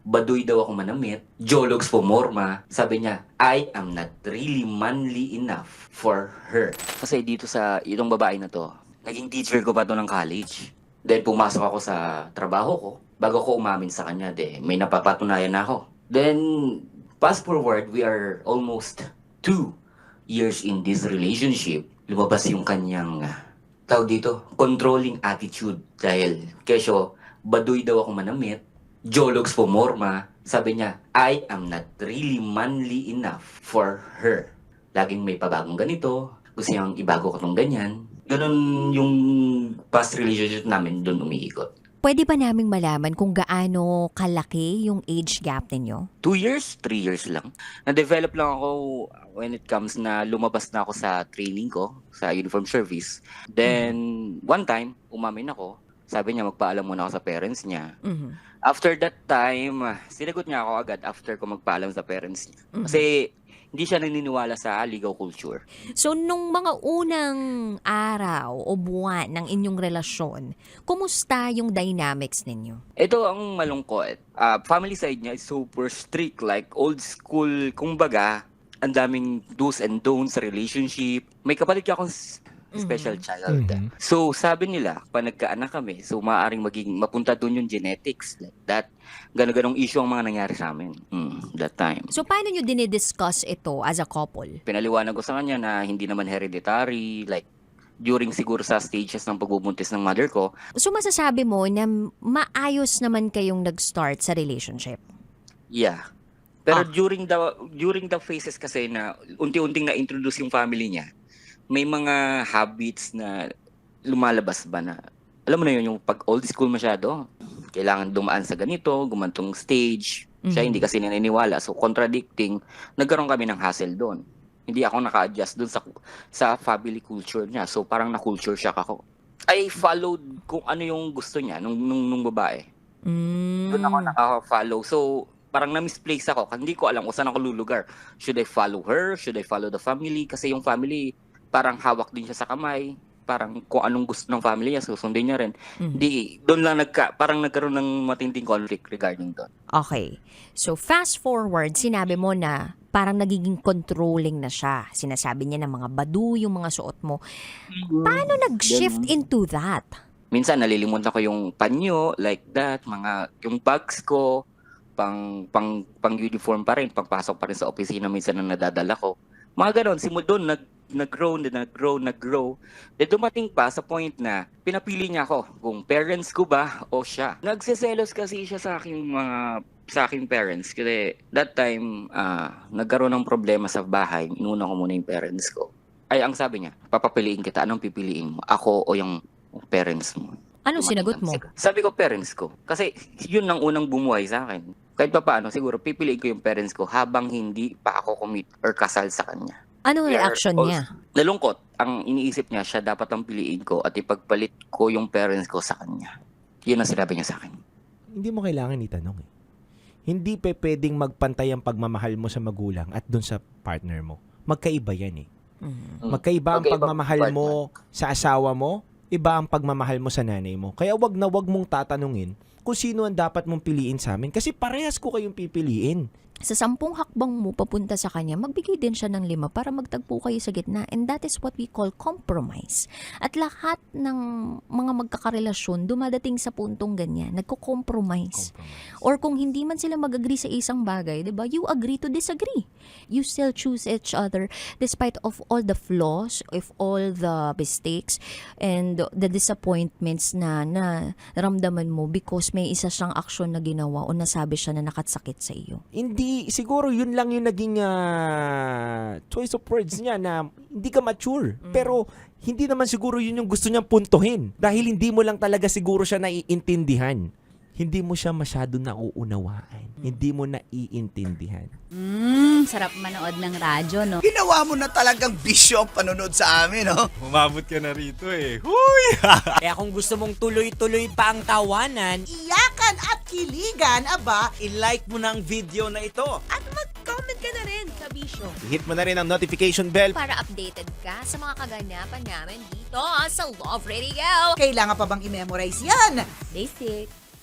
baduy daw ako manamit, jologs pumorma. Sabi niya, I am not really manly enough for her. Kasi dito sa itong babae na to, naging teacher ko pa to ng college. Then pumasok ako sa trabaho ko. Bago ko umamin sa kanya, may napapatunayan na ako. Then, fast forward, we are almost 2 years in this relationship. Lumabas yung kanyang, tawag dito, controlling attitude. Dahil, kesyo, baduy daw ako manamit, jologs pumorma. Sabi niya, I am not really manly enough for her. Laging may pabagong ganito, gusto niyang ibago ko tong ganyan. Ganun yung past relationship namin doon umiikot. Pwede ba naming malaman kung gaano kalaki yung age gap ninyo? 2 years, 3 years lang. Na-develop lang ako when it comes na lumabas na ako sa training ko, sa uniform service. Then, one time, umamin ako. Sabi niya, magpaalam muna ako sa parents niya. After that time, sinagot niya ako agad after ko magpaalam sa parents niya. Kasi, hindi siya naniniwala sa ligaw culture. So, nung mga unang araw o buwan ng inyong relasyon, kumusta yung dynamics ninyo? Ito ang malungkot. Family side niya is super strict, like old school. Kumbaga, ang daming do's and don'ts sa relationship. May kapalit ka akong special child. So, sabi nila, pa nagkaanak kami, so maaaring mapunta doon yung genetics, like that. Ganong issue ang mga nangyari sa amin that time. So, paano nyo dinidiscuss ito as a couple? Pinaliwanag ko sa kanya na hindi naman hereditary, like during siguro sa stages ng pagbubuntis ng mother ko. So, masasabi mo na maayos naman kayong nag-start sa relationship? Yeah. Pero during the phases kasi na unti-unting na-introduce yung family niya, may mga habits na lumalabas ba na, alam mo na yun, yung pag old school masyado, kailangan dumaan sa ganito, gumantong stage. Siya hindi kasi naniniwala. So, contradicting, nagkaroon kami ng hassle doon. Hindi ako naka-adjust doon sa family culture niya. So, parang na-culture shock ako. I followed kung ano yung gusto niya nung babae. Doon ako naka-follow. So, parang na-misplace ako. Hindi ko alam kung saan ako lulugar. Should I follow her? Should I follow the family? Kasi yung family, parang hawak din siya sa kamay. Parang kung anong gusto ng family niya, susundin niya rin. Doon lang parang nagkaroon ng matinding conflict regarding doon. Okay. So, fast forward, sinabi mo na parang nagiging controlling na siya. Sinasabi niya na mga badu yung mga suot mo. Paano nag-shift into that? Minsan nalilimutan ko yung panyo, like that, yung bags ko, pang uniform pa rin, pagpasok pa rin sa opisina minsan na nadadala ko. Mga ganon, doon nag-grow. Then dumating pa sa point na pinapili niya ako kung parents ko ba o siya. Nagseselos kasi siya sa aking parents kasi that time nagkaroon ng problema sa bahay. Inuna ko muna yung parents ko. Ay, ang sabi niya, papapiliin kita, anong pipiliin mo? Ako o yung parents mo? Anong sinagot mo? Sabi ko parents ko. Kasi yun ang unang bumuhay sa akin. Kahit pa paano, siguro pipiliin ko yung parents ko habang hindi pa ako commit or kasal sa kanya. Anong reaction niya? Nalungkot. Ang iniisip niya, siya dapat ang piliin ko at ipagpalit ko yung parents ko sa kanya. Yun ang sinabi niya sa akin. Hindi mo kailangan itanong eh. Hindi pwedeng magpantay ang pagmamahal mo sa magulang at dun sa partner mo. Magkaiba yan eh. Magkaiba ang pagmamahal mo sa asawa mo, iba ang pagmamahal mo sa nanay mo. Kaya wag mong tatanungin kung sino ang dapat mong piliin sa amin kasi parehas ko kayong pipiliin. Sa 10 hakbang mo papunta sa kanya, magbigay din siya ng 5 para magtagpo kayo sa gitna. And that is what we call compromise. At lahat ng mga magkakarelasyon, dumadating sa puntong ganyan, nagko-compromise. Or kung hindi man sila mag-agree sa isang bagay, diba, you agree to disagree. You still choose each other despite of all the flaws, of all the mistakes, and the disappointments na naramdaman mo because may isa siyang aksyon na ginawa o nasabi siya na nakatsakit sa iyo. Hindi, siguro yun lang yung naging choice of words niya na hindi ka mature. Pero hindi naman siguro yun yung gusto niyang puntuhin. Dahil hindi mo lang talaga siguro siya naiintindihan. Hindi mo siya masyado nauunawaan. Hindi mo naiintindihan. Sarap manood ng radyo, no? Ginawa mo na talagang bisyo ang panonood sa amin, no? Umabot ka na rito eh. Huy! Kaya kung gusto mong tuloy-tuloy pa ang tawanan, Iyakan at kiligan, aba, i-like mo na ang video na ito. at mag-comment ka na rin sa bisyo. Hit mo na rin ang notification bell. Para updated ka sa mga kaganapan namin dito sa Love Radio. Kailangan pa bang i-memorize yan? Basic.